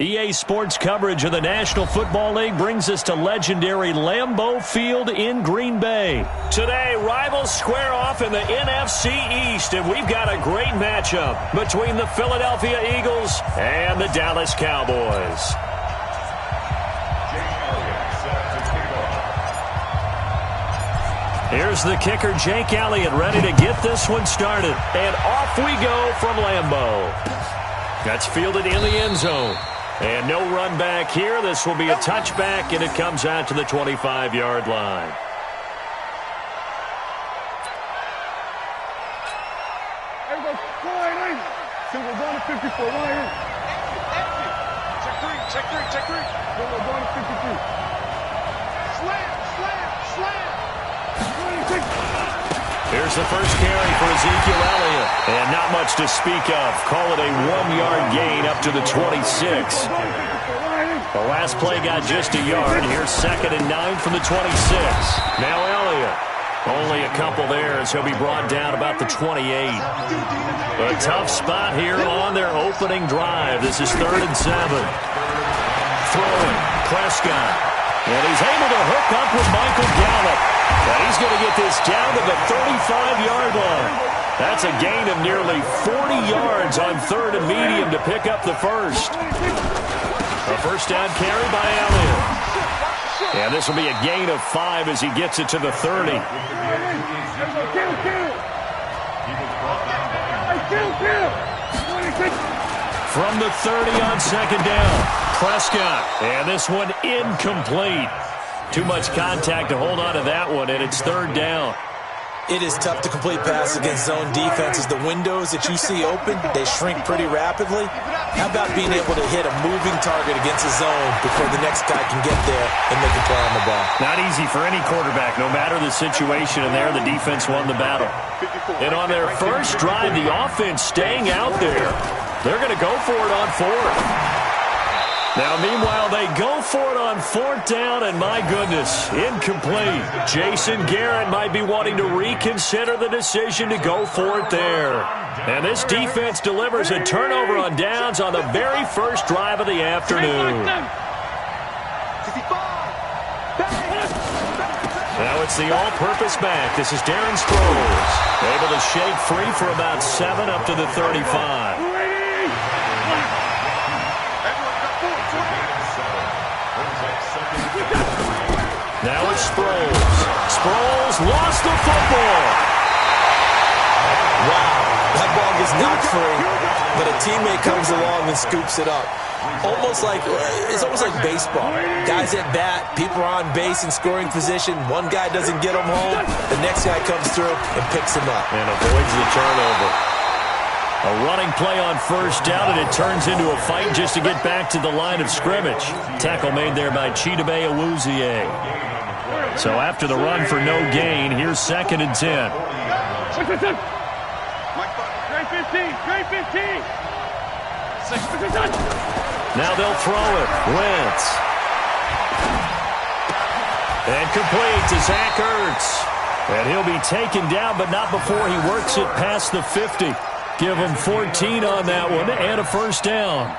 EA Sports coverage of the National Football League brings us to legendary Lambeau Field in Green Bay. Today, rivals square off in the NFC East, and we've got a great matchup between the Philadelphia Eagles and the Dallas Cowboys. Here's the kicker, Jake Elliott, ready to get this one started. And off we go from Lambeau. That's fielded in the end zone. And no run back here. This will be a touchback, and it comes out to the 25-yard line. So we're going to 54. Right here. Check three. So we're going to 53. Slam. Here's the first carry for Ezekiel Elliott. And not much to speak of. Call it a 1-yard gain up to the 26. The last play got just a yard. Here's 2nd and 9 from the 26. Now Elliott. Only a couple there as he'll be brought down about the 28. A tough spot here on their opening drive. This is 3rd and 7. Throwing. Prescott. And he's able to hook up with Michael Gallup. And he's going to get this down to the 35-yard line. That's a gain of nearly 40 yards on 3rd and medium to pick up the first. A first down carry by Elliott. And this will be a gain of 5 as he gets it to the 30. From the 30 on 2nd down. Prescott, and this one incomplete. Too much contact to hold on to that one, and it's 3rd down. It is tough to complete passes against zone defenses. The windows that you see open, they shrink pretty rapidly. How about being able to hit a moving target against a zone before the next guy can get there and make a play on the ball? Not easy for any quarterback, no matter the situation, and there the defense won the battle. And on their first drive, the offense staying out there. They're going to go for it on 4th. Now, meanwhile, they go for it on 4th down, and my goodness, incomplete. Jason Garrett might be wanting to reconsider the decision to go for it there. And this defense delivers a turnover on downs on the very first drive of the afternoon. Now it's the all-purpose back. This is Darren Sproles. Able to shake free for about 7 up to the 35. Now it's Sproles. Sproles lost the football. Wow, that ball gets knocked free, but a teammate comes along and scoops it up. It's almost like baseball. Guys at bat, people are on base in scoring position. One guy doesn't get them home. The next guy comes through and picks him up. And avoids the turnover. A running play on first down, and it turns into a fight just to get back to the line of scrimmage. Tackle made there by Chidobe Awuzie. So after the run for no gain, here's 2nd and 10. Now they'll throw it. Wentz. And complete to Zach Ertz. And he'll be taken down, but not before he works it past the 50. Give him 14 on that one and a first down.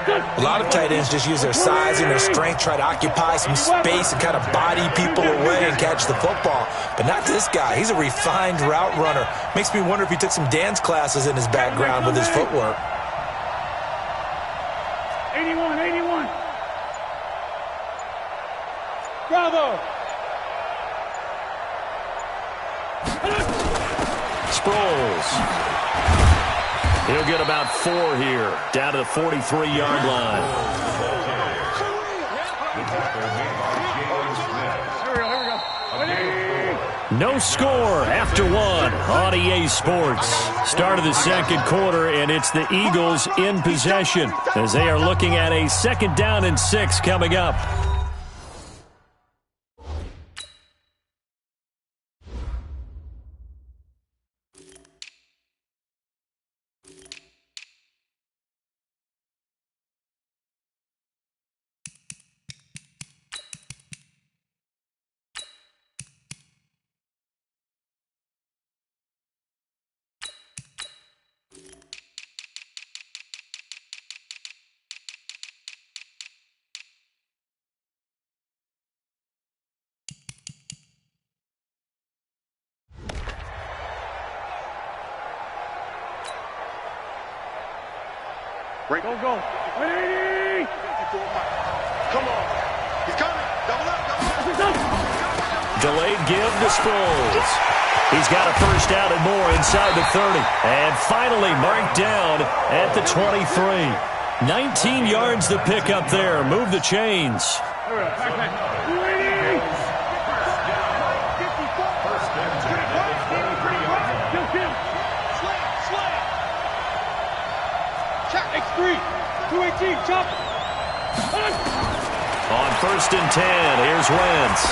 A lot of tight ends just use their size and their strength, try to occupy some space and kind of body people away and catch the football. But not this guy. He's a refined route runner. Makes me wonder if he took some dance classes in his background with his footwork. 81. Bravo. Sproles. He'll get about 4 here, down to the 43-yard line. No score after 1 on EA Sports. Start of the 2nd quarter, and it's the Eagles in possession as they are looking at a 2nd down and 6 coming up. Go, go. 180! Come on. He's coming. Double up. Delayed give to Sproles. He's got a first out and more inside the 30. And finally marked down at the 23. 19 yards to pick up there. Move the chains. 280! X3, 218, chop. On 1st and 10, here's Wentz.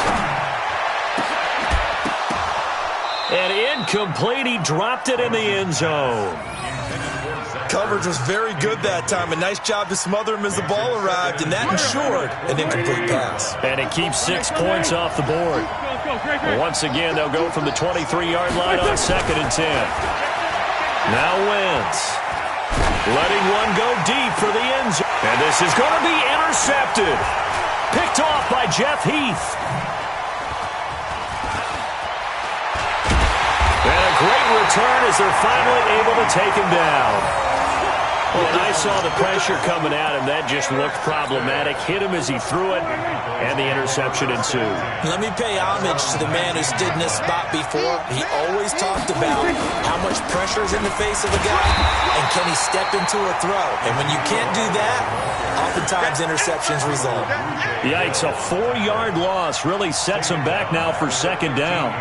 And incomplete, he dropped it in the end zone. Coverage was very good that time. A nice job to smother him as the ball arrived, and that ensured an incomplete pass. And it keeps 6 points off the board. Once again, they'll go from the 23-yard line on 2nd and 10. Now Wentz. Letting one go deep for the end zone. And this is going to be intercepted. Picked off by Jeff Heath. And a great return as they're finally able to take him down. When I saw the pressure coming at him, that just looked problematic. Hit him as he threw it, and the interception ensued. Let me pay homage to the man who stood in this spot before. He always talked about how much pressure is in the face of a guy, and can he step into a throw. And when you can't do that, oftentimes interceptions result. Yikes, a 4-yard loss really sets him back now for 2nd down.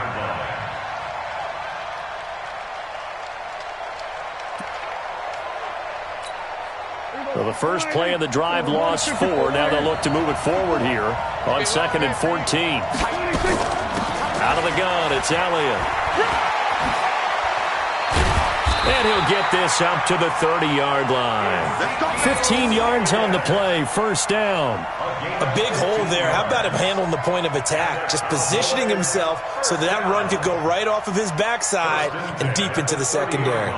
So the first play of the drive lost 4. Now they'll look to move it forward here on 2nd and 14. Out of the gun, it's Elliott. And he'll get this up to the 30-yard line. 15 yards on the play, 1st down. A big hole there. How about him handling the point of attack? Just positioning himself so that run could go right off of his backside and deep into the secondary.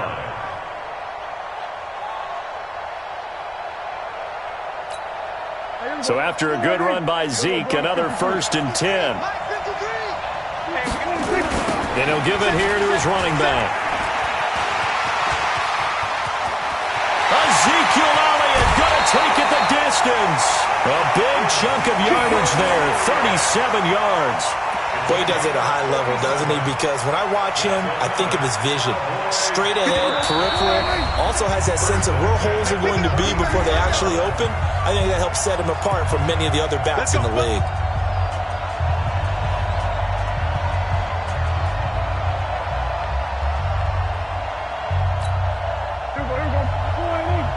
So after a good run by Zeke, another 1st and 10. And he'll give it here to his running back. Ezekiel Elliott going to take it the distance. A big chunk of yardage there, 37 yards. Boy, he does it at a high level, doesn't he? Because when I watch him, I think of his vision. Straight ahead, peripheral. Also has that sense of where holes are going to be before they actually open. I think that helps set him apart from many of the other backs in the league.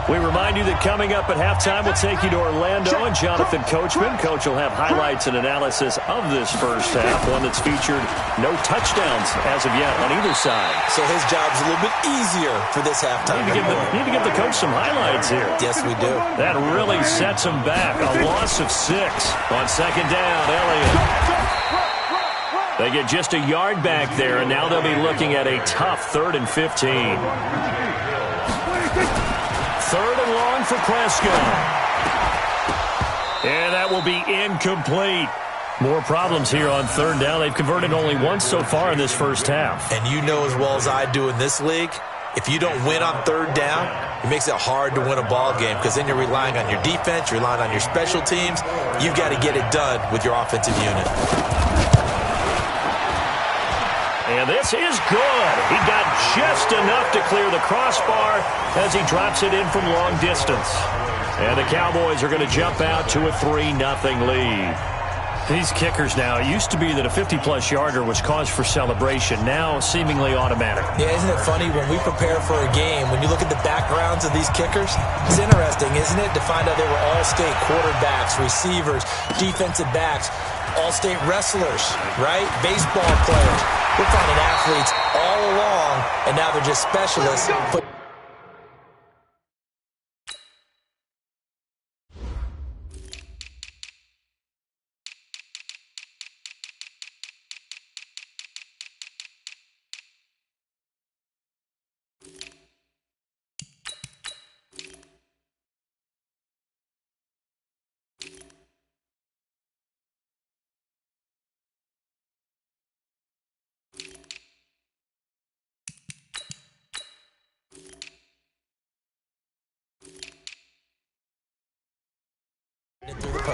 We remind you that coming up at halftime, we'll take you to Orlando and Jonathan Coachman. Coach will have highlights and analysis of this first half, one that's featured no touchdowns as of yet on either side. So his job's a little bit easier for this halftime. Need to give the coach some highlights here. Yes, we do. That really sets him back. A loss of 6 on 2nd down. Elliott. They get just a yard back there, and now they'll be looking at a tough 3rd and 15. 3rd and long for Prescott. And that will be incomplete. More problems here on 3rd down. They've converted only once so far in this first half. And you know as well as I do in this league, if you don't win on 3rd down, it makes it hard to win a ball game because then you're relying on your defense, you're relying on your special teams. You've got to get it done with your offensive unit. And this is good. He got just enough to clear the crossbar as he drops it in from long distance. And the Cowboys are going to jump out to a 3-0 lead. These kickers now, it used to be that a 50-plus yarder was cause for celebration. Now seemingly automatic. Yeah, isn't it funny when we prepare for a game, when you look at the backgrounds of these kickers, it's interesting, isn't it, to find out they were all-state quarterbacks, receivers, defensive backs, all-state wrestlers, right? Baseball players. We're finding athletes all along, and now they're just specialists.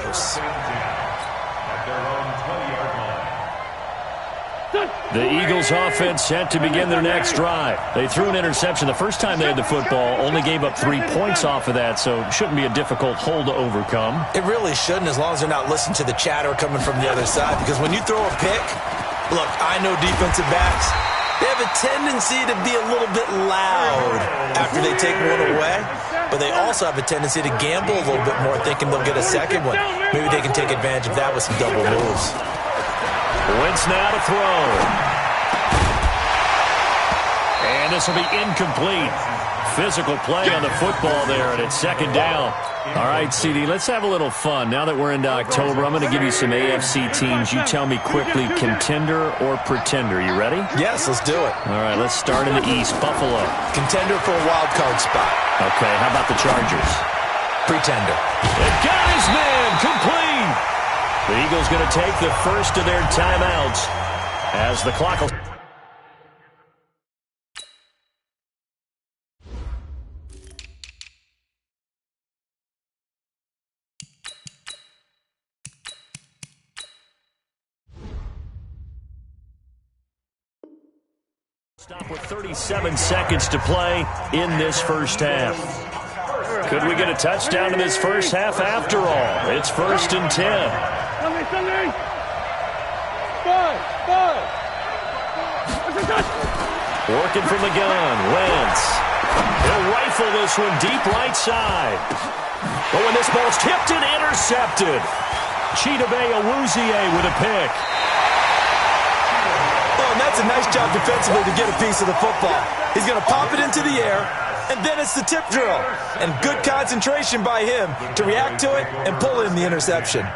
posts. The Eagles offense set to begin their next drive. They threw an interception the first time they had the football, only gave up 3 points off of that, so it shouldn't be a difficult hole to overcome. It really shouldn't, as long as they're not listening to the chatter coming from the other side, because when you throw a pick, look, I know defensive backs, they have a tendency to be a little bit loud after they take one away, but they also have a tendency to gamble a little bit more, thinking they'll get a second one. Maybe they can take advantage of that with some double moves. Wentz now to throw. And this will be incomplete. Physical play on the football there, and it's second down. All right, CD, let's have a little fun. Now that we're into October, I'm going to give you some AFC teams. You tell me quickly, contender or pretender. You ready? Yes, let's do it. All right, let's start in the East. Buffalo. Contender for a wild card spot. Okay, how about the Chargers? Pretender. It got his man complete. The Eagles going to take the first of their timeouts as the clock will... Stop with 37 seconds to play in this first half. Could we get a touchdown in this first half after all? It's 1st and 10. Sunday. Working from the gun, Wentz. He'll rifle this one deep right side. But when this ball's tipped and intercepted, Chidobe Awuzie with a pick. Oh, and that's a nice job defensively to get a piece of the football. He's going to pop it into the air, and then it's the tip drill. And good concentration by him to react to it and pull in the interception.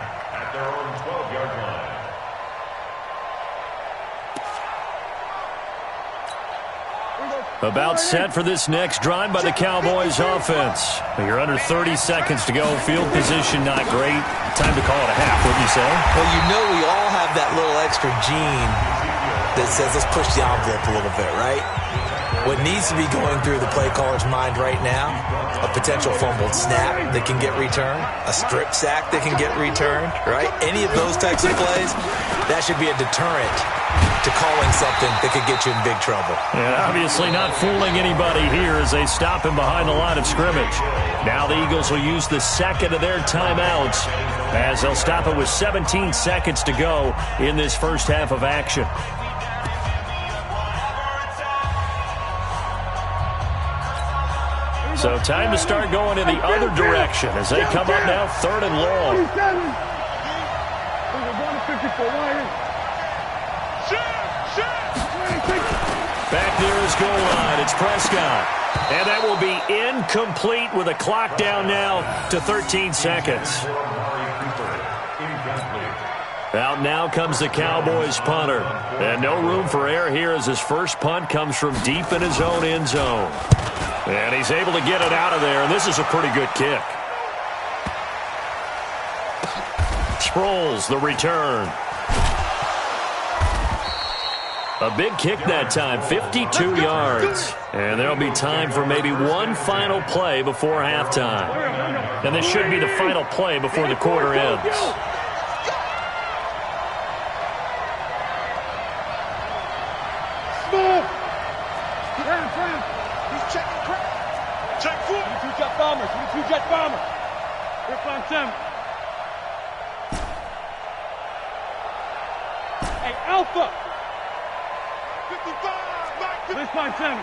About set for this next drive by the Cowboys offense. You're under 30 seconds to go. Field position not great. Time to call it a half, wouldn't you say? Well, you know we all have that little extra gene that says let's push the envelope a little bit, right? What needs to be going through the play caller's mind right now, a potential fumbled snap that can get returned, a strip sack that can get returned, right? Any of those types of plays, that should be a deterrent to calling something that could get you in big trouble. And obviously not fooling anybody here as they stop him behind the line of scrimmage. Now the Eagles will use the second of their timeouts as they'll stop it with 17 seconds to go in this first half of action. So time to start going in the other direction as they come up now 3rd and long. Back near his goal line, it's Prescott. And that will be incomplete with a clock down now to 13 seconds. Out now comes the Cowboys punter. And no room for error here as his first punt comes from deep in his own end zone. And he's able to get it out of there, and this is a pretty good kick. Sproles, the return. A big kick that time, 52 yards. And there'll be time for maybe one final play before halftime. And this should be the final play before the quarter ends. Jet bomber. Rip on 7. Hey, Alpha. 55. Rip on 7.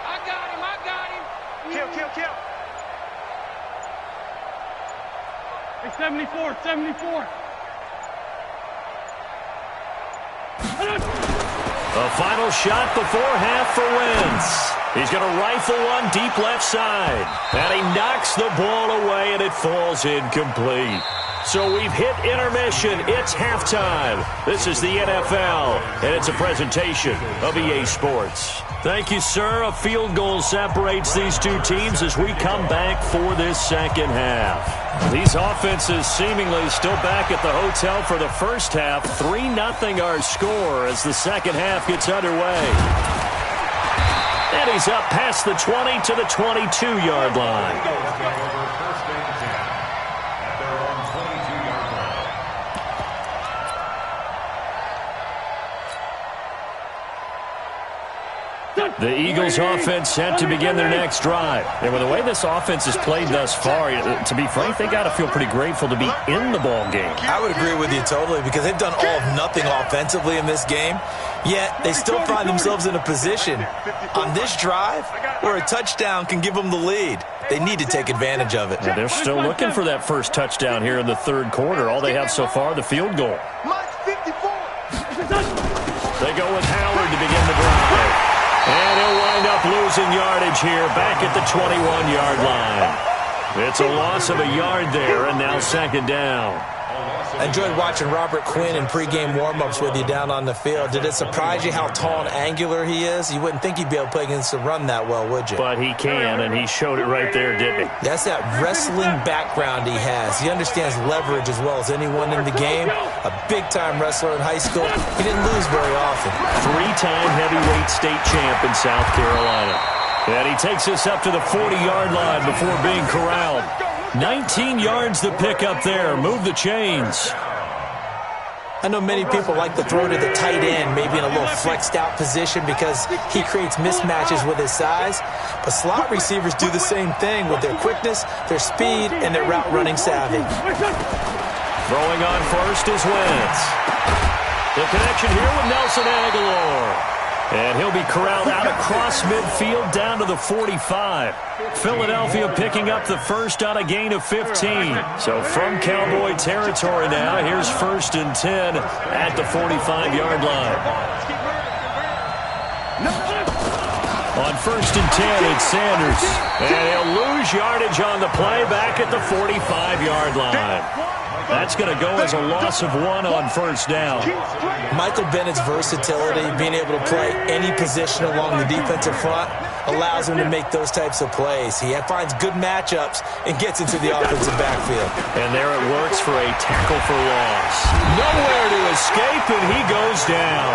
I got him. Kill. Hey, 74. A final shot before half for Wentz. He's going to rifle one deep left side. And he knocks the ball away, and it falls incomplete. So we've hit intermission. It's halftime. This is the NFL, and it's a presentation of EA Sports. Thank you, sir. A field goal separates these two teams as we come back for this second half. These offenses seemingly still back at the hotel for the first half. 3-0 our score as the second half gets underway. And he's up past the 20 to the 22-yard line. The Eagles offense set to begin their next drive. And with the way this offense has played thus far, to be frank, they got to feel pretty grateful to be in the ball game. I would agree with you totally because they've done all of nothing offensively in this game, yet they still find themselves in a position on this drive where a touchdown can give them the lead. They need to take advantage of it. Now they're still looking for that first touchdown here in the third quarter. All they have so far, the field goal. They go with Howard to begin the drive. And he'll wind up losing yardage here back at the 21-yard line. It's a loss of a yard there, and now second down. I enjoyed watching Robert Quinn in pregame warm-ups with you down on the field. Did it surprise you how tall and angular he is? You wouldn't think he'd be able to play against the run that well, would you? But he can, and he showed it right there, didn't he? That's that wrestling background he has. He understands leverage as well as anyone in the game. A big-time wrestler in high school. He didn't lose very often. Three-time heavyweight state champ in South Carolina. And he takes us up to the 40-yard line before being corralled. 19 yards to pick up there. Move the chains. I know many people like to throw to the tight end, maybe in a little flexed out position because he creates mismatches with his size. But slot receivers do the same thing with their quickness, their speed, and their route running savvy. Throwing on first is Wentz. The connection here with Nelson Aguilar. And he'll be corralled out across midfield down to the 45. Philadelphia picking up the first on a gain of 15. So from Cowboy territory now, here's 1st and 10 at the 45-yard line. On 1st and 10, it's Sanders. And he'll lose yardage on the play back at the 45-yard line. That's going to go as a loss of 1 on first down. Michael Bennett's versatility, being able to play any position along the defensive front, allows him to make those types of plays. He finds good matchups and gets into the offensive backfield. And there it works for a tackle for loss. Nowhere to escape, and he goes down.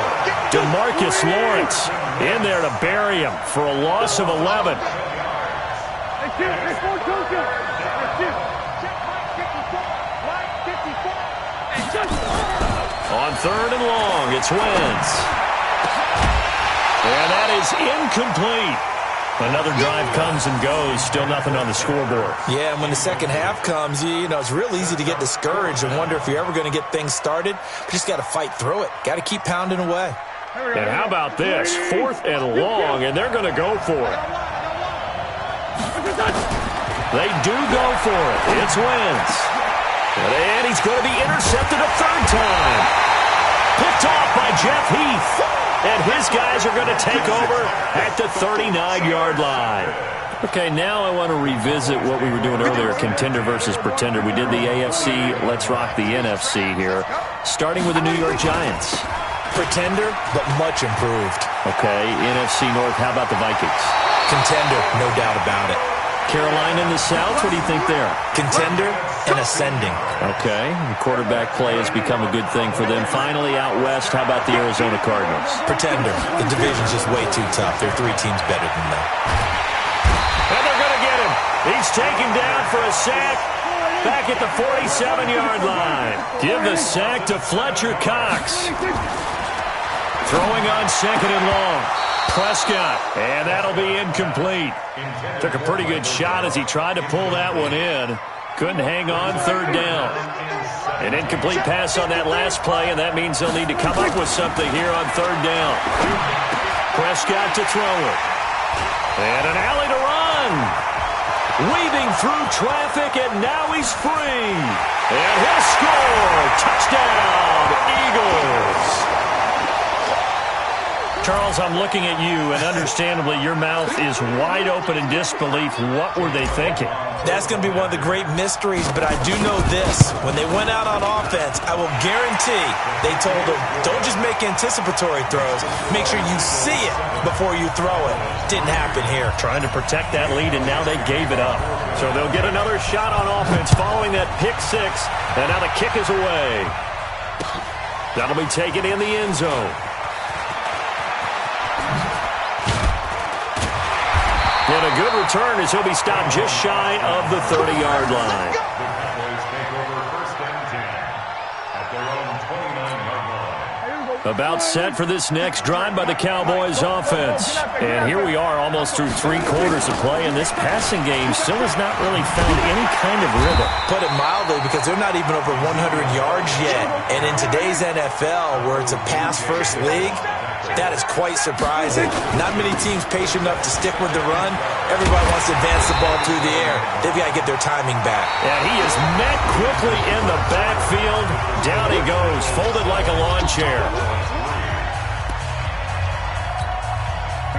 DeMarcus Lawrence in there to bury him for a loss of 11. On 3rd and long, it's Wentz. And that is incomplete. Another drive comes and goes, still nothing on the scoreboard. Yeah, and when the second half comes, you know, it's real easy to get discouraged and wonder if you're ever going to get things started. You just got to fight through it. Got to keep pounding away. And how about this? 4th and long, and they're going to go for it. They do go for it. It's Wentz. And he's going to be intercepted a 3rd time. Picked off by Jeff Heath. And his guys are going to take over at the 39-yard line. Okay, now I want to revisit what we were doing earlier, contender versus pretender. We did the AFC, let's rock the NFC here. Starting with the New York Giants. Pretender, but much improved. Okay, NFC North, how about the Vikings? Contender, no doubt about it. Carolina in the South, what do you think there? Contender and ascending. Okay, the quarterback play has become a good thing for them. Finally, out west, how about the Arizona Cardinals? Pretender. The division's just way too tough. There are 3 teams better than them. And they're going to get him. He's taken down for a sack back at the 47-yard line. Give the sack to Fletcher Cox. Throwing on 2nd and long. Prescott, and that'll be incomplete. Took a pretty good shot as he tried to pull that one in. Couldn't hang on, 3rd down. An incomplete pass on that last play, and that means they'll need to come up with something here on 3rd down. Prescott to throw it. And an alley to run. Weaving through traffic, and now he's free. And he'll score. Touchdown, Eagles. Charles, I'm looking at you, and understandably, your mouth is wide open in disbelief. What were they thinking? That's going to be one of the great mysteries, but I do know this. When they went out on offense, I will guarantee they told them, don't just make anticipatory throws. Make sure you see it before you throw it. Didn't happen here. Trying to protect that lead, and now they gave it up. So they'll get another shot on offense following that pick 6, and now the kick is away. That'll be taken in the end zone. And a good return as he'll be stopped just shy of the 30-yard line. About set for this next drive by the Cowboys offense. And here we are almost through 3 quarters of play, and this passing game still has not really found any kind of rhythm. Put it mildly, because they're not even over 100 yards yet. And in today's NFL, where it's a pass-first league, that is quite surprising. Not many teams patient enough to stick with the run. Everybody wants to advance the ball through the air. They've got to get their timing back. And he is met quickly in the backfield. Down he goes, folded like a lawn chair.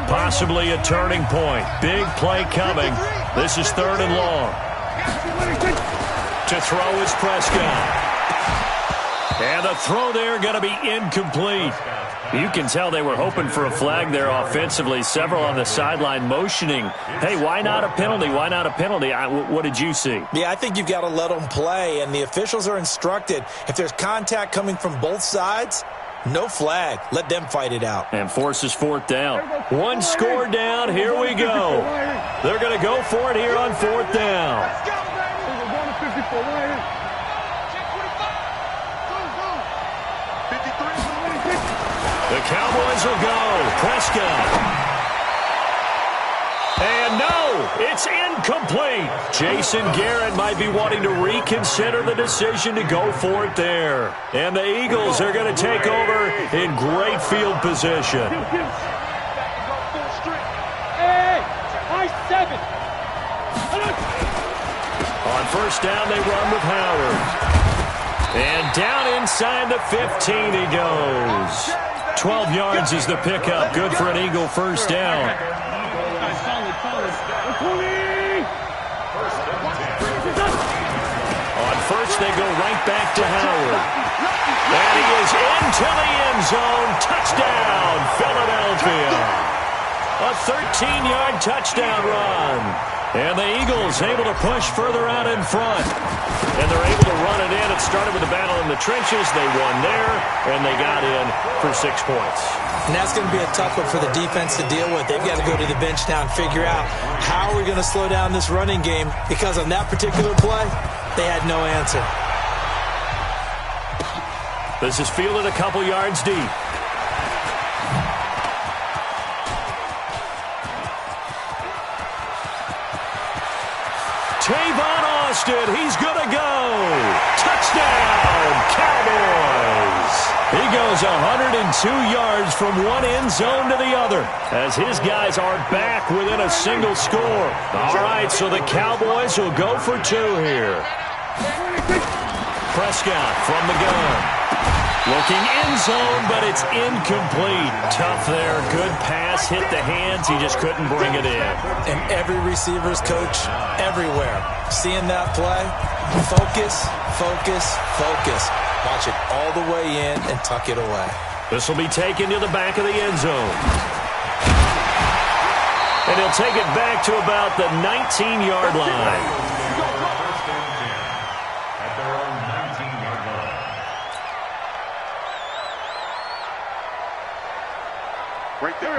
Possibly a turning point. Big play coming. This is 3rd and long. To throw is Prescott. And the throw there going to be incomplete. You can tell they were hoping for a flag there offensively. Several on the sideline motioning, hey, why not a penalty? Why not a penalty? What did you see? Yeah, I think you've got to let them play, and the officials are instructed. If there's contact coming from both sides, no flag. Let them fight it out. And forces 4th down. 1 score down. Here we go. They're going to go for it here on 4th down. The Cowboys will go. Prescott. And no, it's incomplete. Jason Garrett might be wanting to reconsider the decision to go for it there. And the Eagles are going to take over in great field position. On 1st down, they run with Howard. And down inside the 15 he goes. 12 yards is the pickup. Good for an Eagle 1st down. On 1st, they go right back to Howard. And he is into the end zone. Touchdown, Philadelphia. A 13-yard touchdown run. And the Eagles able to push further out in front. And they're able to run it in. It started with a battle in the trenches. They won there, and they got in for 6 points. And that's going to be a tough one for the defense to deal with. They've got to go to the bench now and figure out how are we going to slow down this running game, because on that particular play, they had no answer. This is fielded a couple yards deep. Tavon Austin, he's going to go. Touchdown, Cowboys. He goes 102 yards from one end zone to the other as his guys are back within a single score. All right, so the Cowboys will go for 2 here. Prescott from the gun. Looking end zone, but it's incomplete. Tough there. Good pass. Hit the hands. He just couldn't bring it in. And every receiver's coach everywhere. Seeing that play, focus, focus, focus. Watch it all the way in and tuck it away. This will be taken to the back of the end zone. And he'll take it back to about the 19-yard line.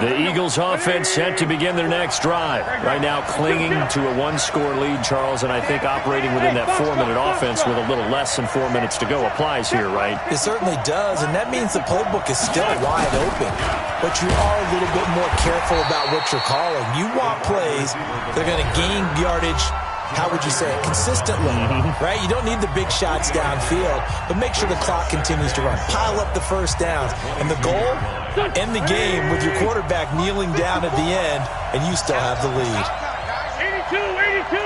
The Eagles offense set to begin their next drive. Right now clinging to a 1-score lead, Charles, and I think operating within that 4-minute offense with a little less than 4 minutes to go applies here, right? It certainly does, and that means the playbook is still wide open. But you are a little bit more careful about what you're calling. You want plays that are going to gain yardage, how would you say it, consistently, right? You don't need the big shots downfield, but make sure the clock continues to run. Pile up the first downs. And the goal, end the game with your quarterback kneeling down at the end, and you still have the lead. 82.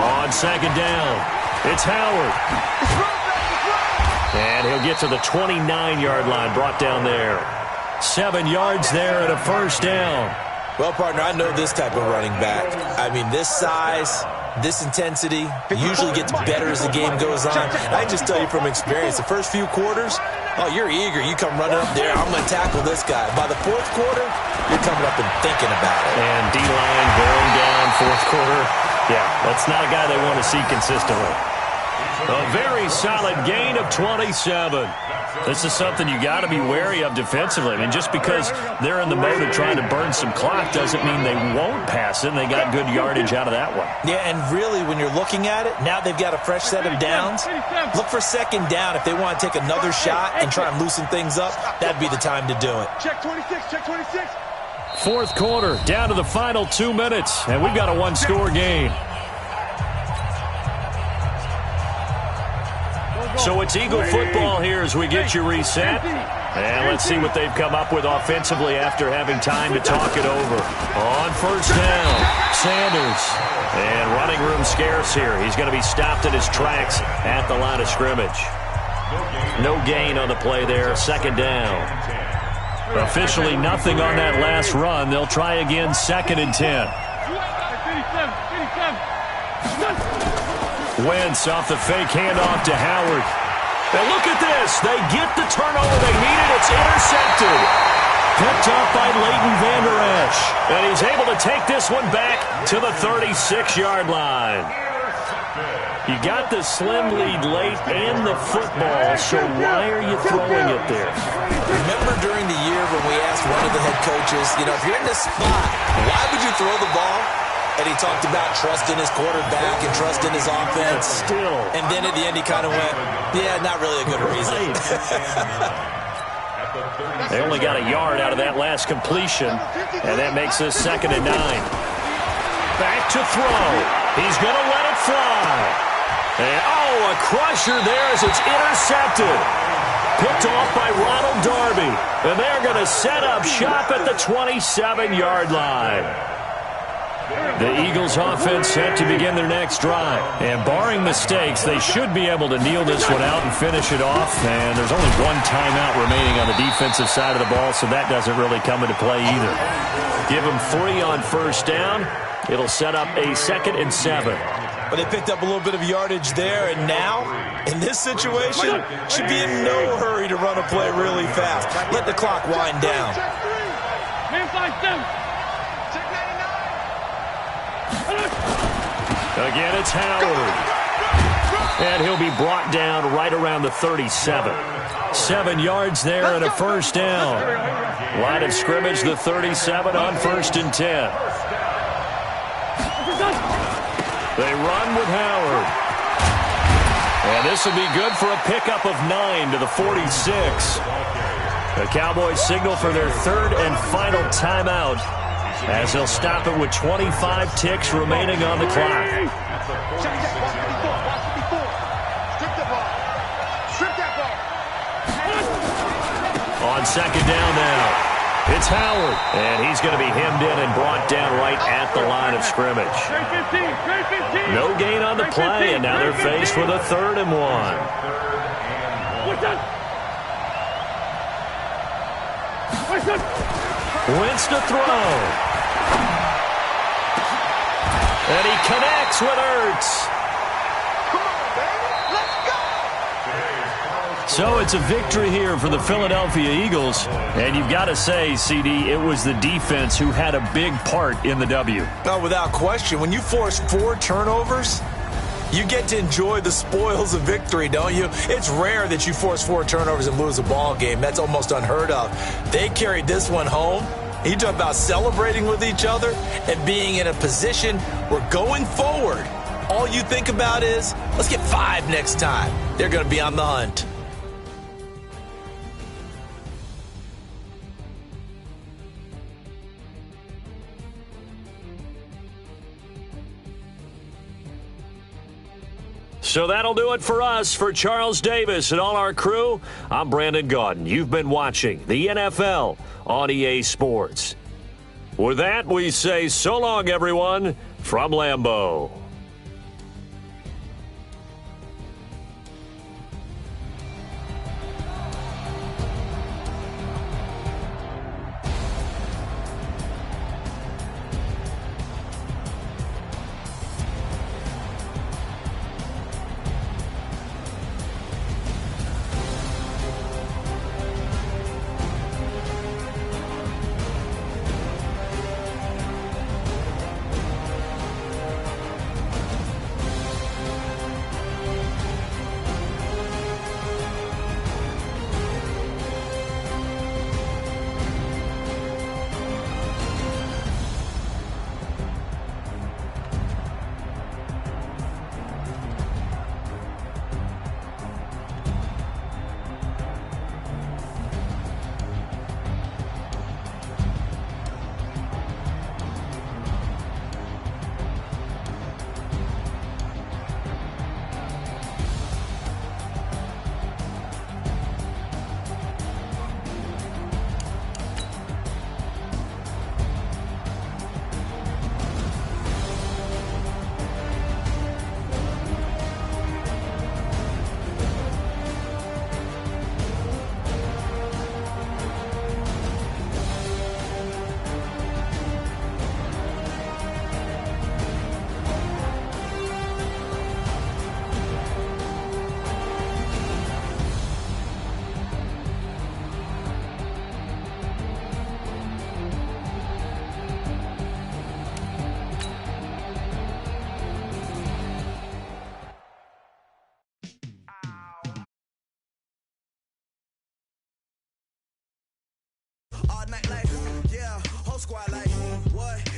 On 2nd down, it's Howard. And he'll get to the 29-yard line, brought down there. 7 yards there and a 1st down. Well, partner, I know this type of running back. I mean, this size, this intensity usually gets better as the game goes on. And I just tell you from experience, the first few quarters, oh, you're eager. You come running up there, I'm going to tackle this guy. By the 4th quarter, you're coming up and thinking about it. And D-line bearing down 4th quarter. Yeah, that's not a guy they want to see consistently. A very solid gain of 27. This is something you got to be wary of defensively. I mean, just because they're in the mode of trying to burn some clock doesn't mean they won't pass it. And they got good yardage out of that one. Yeah, and really, when you're looking at it, now they've got a fresh set of downs. Look for second down. If they want to take another shot and try and loosen things up, that'd be the time to do it. Check 26, check 26. Fourth quarter, down to the final 2 minutes, and we've got a one-score game. So it's Eagle football here as we get you reset. And let's see what they've come up with offensively after having time to talk it over. On first down, Sanders. And running room scarce here. He's going to be stopped in his tracks at the line of scrimmage. No gain on the play there, second down. Officially nothing on that last run. They'll try again, 2nd and 10. Wentz off the fake handoff to Howard. And look at this. They get the turnover they needed. It's intercepted. Picked up by Leighton Vander Esch. And he's able to take this one back to the 36-yard line. You got the slim lead late and the football, so why are you throwing it there? Remember during the year when we asked one of the head coaches, if you're in this spot, why would you throw the ball? And he talked about trusting his quarterback and trusting his offense. Still. And then at the end he kind of went, yeah, not really a good reason. They only got a yard out of that last completion, and that makes this 2nd and 9. Back to throw. He's going to let it fly. And, a crusher there as it's intercepted. Picked off by Ronald Darby. And they're going to set up shop at the 27-yard line. The Eagles offense set to begin their next drive. And barring mistakes, they should be able to kneel this one out and finish it off. And there's only one timeout remaining on the defensive side of the ball, so that doesn't really come into play either. Give them 3 on first down. It'll set up a 2nd and 7. But they picked up a little bit of yardage there, and now, in this situation, should be in no hurry to run a play really fast. Let the clock wind down. Again, it's Howard. And he'll be brought down right around the 37. 7 yards there and a first down. Line of scrimmage, the 37 on 1st and 10. They run with Howard. And this will be good for a pickup of 9 to the 46. The Cowboys signal for their 3rd and final timeout as they'll stop it with 25 ticks remaining on the clock. On 2nd down now. It's Howard, and he's going to be hemmed in and brought down right at the line of scrimmage. No gain on the play, and now they're faced with a 3rd and 1. Wentz to throw. And he connects with Ertz. So it's a victory here for the Philadelphia Eagles. And you've got to say, CD, it was the defense who had a big part in the W. No, without question. When you force 4 turnovers, you get to enjoy the spoils of victory, don't you? It's rare that you force 4 turnovers and lose a ball game. That's almost unheard of. They carried this one home. You talk about celebrating with each other and being in a position where going forward, all you think about is, let's get 5 next time. They're going to be on the hunt. So that'll do it for us. For Charles Davis and all our crew, I'm Brandon Gaudin. You've been watching the NFL on EA Sports. With that, we say so long, everyone, from Lambeau. nightlife. Yeah, whole squad like, what?